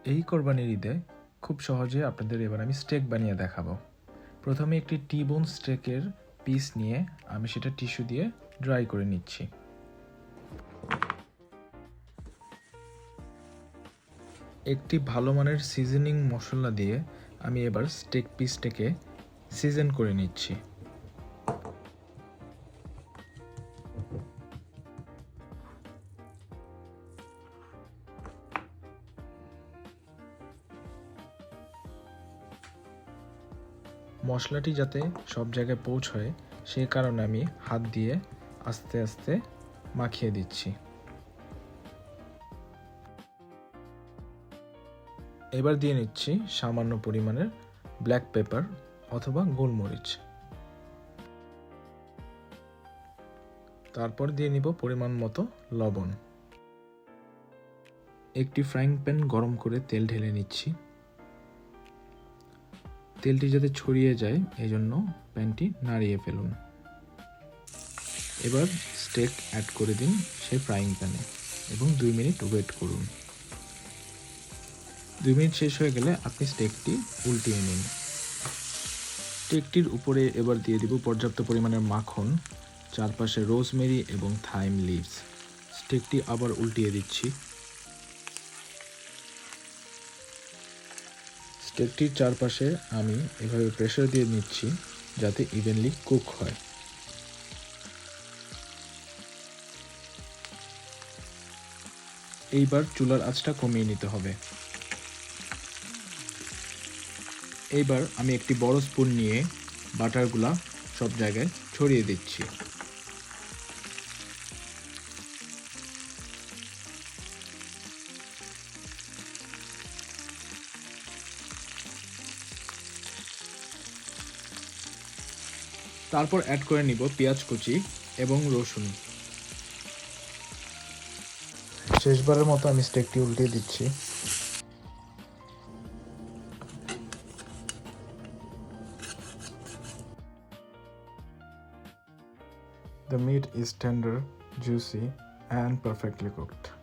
এই কোরবানির ঈদে খুব সহজে আপনাদের এবার আমি স্টেক বানিয়ে দেখাবো। প্রথমে একটি টি-বোন স্টেকের পিস নিয়ে আমি সেটা টিস্যু দিয়ে ড্রাই করে নিচ্ছি। একটি ভালো মানের সিজনিং মশলা দিয়ে আমি এবার স্টেক পিসটাকে সিজন করে নিচ্ছি। মশলাটি যাতে সব জায়গায় পৌঁছয় সেই কারণে আমি হাত দিয়ে আস্তে আস্তে মাখিয়ে দিচ্ছি। এবার দিয়ে নিচ্ছি সামান্য পরিমাণের ব্ল্যাক পেপার অথবা গোলমরিচ। তারপর দিয়ে নিব পরিমাণ মতো লবণ। একটি ফ্রাইং প্যান গরম করে তেল ঢেলে নিচ্ছি। তেলটি যাতে ছড়িয়ে যায় এই জন্য প্যানটি নাড়িয়ে ফেলুন। এবার স্টেক অ্যাড করে দিন সেই ফ্রাইং প্যানে এবং 2 মিনিট ওয়েট করুন। 2 মিনিট শেষ হয়ে গেলে আপনি স্টেকটি উল্টিয়ে নিন। স্টেকটির উপরে এবার দিয়ে দিব পর্যাপ্ত পরিমাণের মাখন, চারপাশে রোজমেরি এবং থাইম লিভস। স্টেকটি আবার উল্টিয়ে দিচ্ছি। স্টেকটির চারপাশে আমি এভাবে প্রেসার দিয়ে নিচ্ছি যাতে ইভেনলি কুক হয়। এইবার চুলার আঁচটা কমিয়ে নিতে হবে। এইবার আমি একটি বড় স্পুন নিয়ে বাটারগুলা সব জায়গায় ছড়িয়ে দিচ্ছি। তারপর অ্যাড করে নিব পেঁয়াজ কুচি এবং রসুন। শেষবারের মতো আমি স্টেকটি উল্টে দিচ্ছি। The meat is tender, juicy and perfectly cooked.